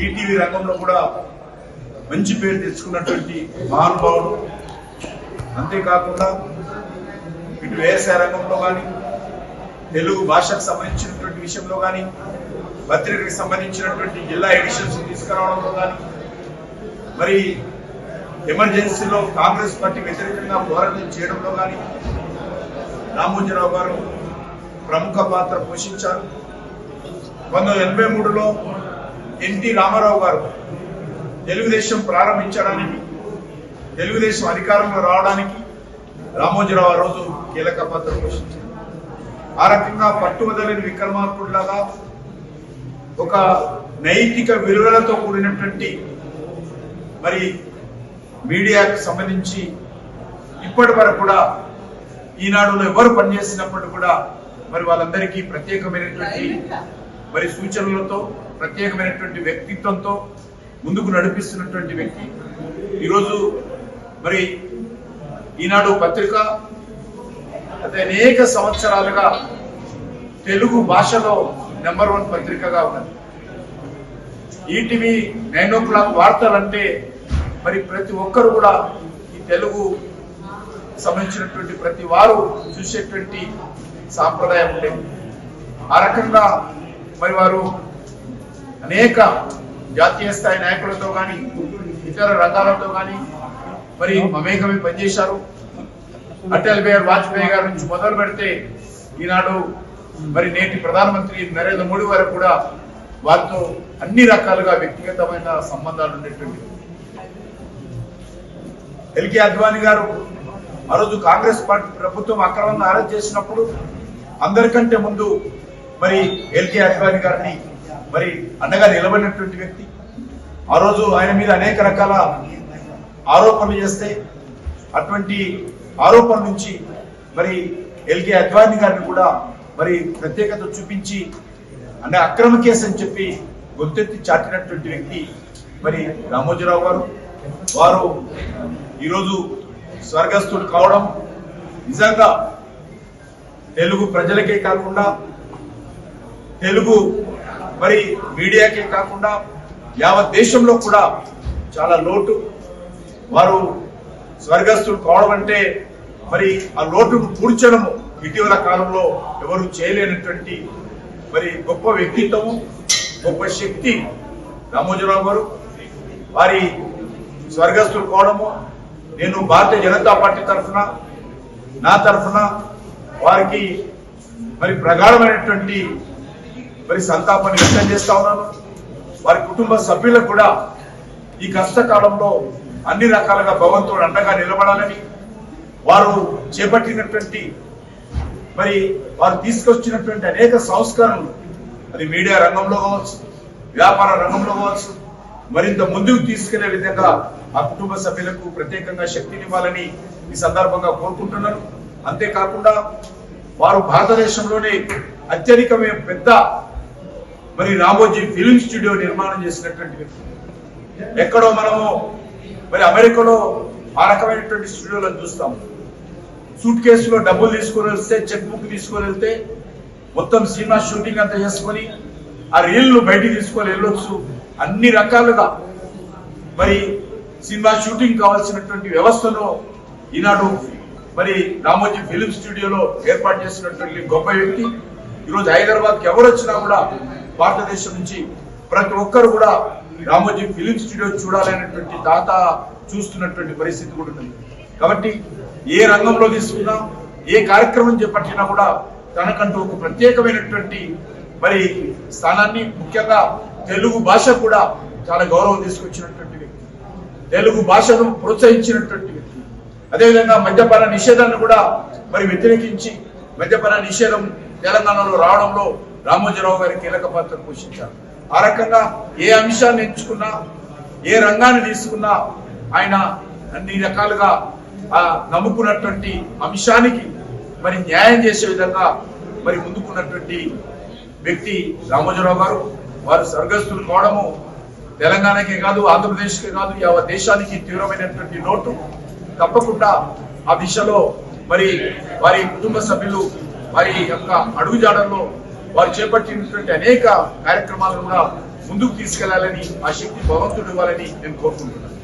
ETV రంగంలో కూడా మంచి పేరు తెచ్చుకున్నటువంటి మహానుభావుడు. అంతేకాకుండా ఇటు వ్యవసాయ రంగంలో కానీ, తెలుగు భాషకు సంబంధించినటువంటి విషయంలో కానీ, పత్రికకు సంబంధించినటువంటి జిల్లా ఎడిషన్స్ తీసుకురావడంలో కానీ, మరి ఎమర్జెన్సీలో కాంగ్రెస్ పార్టీ వ్యతిరేకంగా పోరాటం చేయడంలో కానీ రామోజీరావు గారు ప్రముఖ పాత్ర పోషించారు. 1983లో ఎన్టీ రామారావు గారు తెలుగుదేశం ప్రారంభించడానికి, తెలుగుదేశం అధికారంలో రావడానికి రామోజీరావు ఆ రోజు కీలక పాత్ర పోషించారు. ఆ రకంగా పట్టువదలని విక్రమార్కుడిలాగా ఒక నైతిక విలువలతో కూడినటువంటి మరి మీడియాకు సంబంధించి ఇప్పటి వరకు కూడా ఈనాడులో ఎవరు పనిచేసినప్పటికీ కూడా మరి వాళ్ళందరికీ ప్రత్యేకమైనటువంటి మరి సూచనలతో, ప్రత్యేకమైనటువంటి వ్యక్తిత్వంతో ముందుకు నడిపిస్తున్నటువంటి వ్యక్తి. ఈరోజు మరి ఈనాడు పత్రిక అనేక సంవత్సరాలుగా తెలుగు భాషలో నెంబర్ 1 పత్రికగా ఉన్నది. ఈటీవీ 9 o'clock వార్తలంటే మరి ప్రతి ఒక్కరు కూడా ఈ తెలుగు సంబంధించినటువంటి ప్రతి వారు చూసేటువంటి సాంప్రదాయం ఉండేది. ఆ రకంగా మరి వారు అనేక జాతీయ స్థాయి నాయకులతో కానీ, ఇతర రంగాలతో కానీ మరి మమేకమై పనిచేశారు. అటల్ బిహారీ వాజ్పేయి గారి నుంచి మొదలు పెడితే ఈనాడు మరి నేటి ప్రధానమంత్రి నరేంద్ర మోడీ వరకు కూడా వారితో అన్ని రకాలుగా వ్యక్తిగతమైన సంబంధాలు ఉండేటువంటి ఎల్కే అద్వానీ గారు ఆ రోజు కాంగ్రెస్ పార్టీ ప్రభుత్వం అక్రమంగా అరెస్ట్ చేసినప్పుడు అందరికంటే ముందు మరి ఎల్కే అద్వానీ గారిని మరి అండగా నిలబడినటువంటి వ్యక్తి. ఆ రోజు ఆయన మీద అనేక రకాల ఆరోపణలు చేస్తే అటువంటి ఆరోపణల నుంచి మరి ఎల్కే అద్వానీ గారిని కూడా మరి ప్రత్యేకత చూపించి అంటే అక్రమ కేసు అని చెప్పి గొంతెత్తి చాటినటువంటి వ్యక్తి మరి రామోజీరావు గారు. వారు ఈరోజు స్వర్గస్థుడు కావడం నిజంగా తెలుగు ప్రజలకే కాకుండా, తెలుగు మరి మీడియాకే కాకుండా యావత్ దేశంలో కూడా చాలా లోటు. వారు స్వర్గస్థుడు కావడం అంటే మరి ఆ లోటును పూడ్చడము ఇటీవల కాలంలో ఎవరు చేయలేనటువంటి మరి గొప్ప వ్యక్తిత్వము, గొప్ప శక్తి రామోజీరావు గారు. వారి స్వర్గస్థులు కావడము నేను భారతీయ జనతా పార్టీ తరఫున, నా తరఫున వారికి మరి ప్రగాఢమైనటువంటి మరి సంతాపాన్ని వ్యక్తం చేస్తా ఉన్నాను. వారి కుటుంబ సభ్యులకు కూడా ఈ కష్టకాలంలో అన్ని రకాలుగా భగవంతుడు అండగా నిలబడాలని, వారు చేపట్టినటువంటి మరి వారు తీసుకొచ్చినటువంటి అనేక సంస్కరణలు అది మీడియా రంగంలో కావచ్చు, వ్యాపార రంగంలో కావచ్చు, మరింత ముందుకు తీసుకెళ్లే విధంగా ఆ కుటుంబ సభ్యులకు ప్రత్యేకంగా శక్తినివ్వాలని ఈ సందర్భంగా కోరుకుంటున్నాను. అంతేకాకుండా వారు భారతదేశంలోనే అత్యధికమైన పెద్ద మరి రామోజీ ఫిలిం స్టూడియో నిర్మాణం చేసినటువంటి వ్యక్తి. ఎక్కడో మనము మరి అమెరికాలో ఆ రకమైనటువంటి స్టూడియోలను చూస్తాము. సూట్ కేసులో డబ్బులు తీసుకొని వెళ్తే, చెక్ బుక్ తీసుకొని వెళ్తే మొత్తం సినిమా షూటింగ్ అంతా చేసుకొని ఆ రీల్ను బయటికి తీసుకొని వెళ్ళొచ్చు. అన్ని రకాలుగా మరి సినిమా షూటింగ్ కావాల్సినటువంటి వ్యవస్థను ఈనాడు మరి రామోజీ ఫిలిం స్టూడియోలో ఏర్పాటు చేసినటువంటి గొప్ప వ్యక్తి. ఈరోజు హైదరాబాద్కి ఎవరు వచ్చినా కూడా భారతదేశం నుంచి ప్రతి ఒక్కరు కూడా రామోజీ ఫిలిం స్టూడియో చూడాలనేటువంటి దాత చూస్తున్నటువంటి పరిస్థితి కూడా ఉంది. కాబట్టి ఏ రంగంలో తీసుకున్నా, ఏ కార్యక్రమం చేపట్టినా కూడా తనకంటూ ఒక ప్రత్యేకమైనటువంటి మరి స్థానాన్ని, ముఖ్యంగా తెలుగు భాష కూడా చాలా గౌరవం తీసుకొచ్చినటువంటి వ్యక్తి, తెలుగు భాషను ప్రోత్సహించినటువంటి వ్యక్తి. అదేవిధంగా మద్యపాన నిషేధాన్ని కూడా మరి వ్యతిరేకించి మద్యపాన నిషేధం తెలంగాణలో రావడంలో రామోజీరావు గారి కీలక పాత్ర పోషించారు. ఆ రకంగా ఏ అంశాన్ని ఎంచుకున్నా, ఏ రంగాన్ని తీసుకున్నా ఆయన అన్ని రకాలుగా నమ్ముకున్నటువంటి అంశానికి మరి న్యాయం చేసే విధంగా మరి ముందుకున్నటువంటి వ్యక్తి రామోజీరావు గారు. వారు స్వర్గస్థులు కావడము తెలంగాణకే కాదు, ఆంధ్రప్రదేశ్కే కాదు, యావత్ దేశానికి తీవ్రమైనటువంటి లోటు. తప్పకుండా ఆ దిశలో మరి వారి కుటుంబ సభ్యులు వారి యొక్క అడుగుజాడల్లో వారు చేపట్టినటువంటి అనేక కార్యక్రమాలను కూడా ముందుకు తీసుకెళ్లాలని ఆ శక్తి భగవంతుడు ఇవ్వాలని నేను కోరుకుంటున్నాను.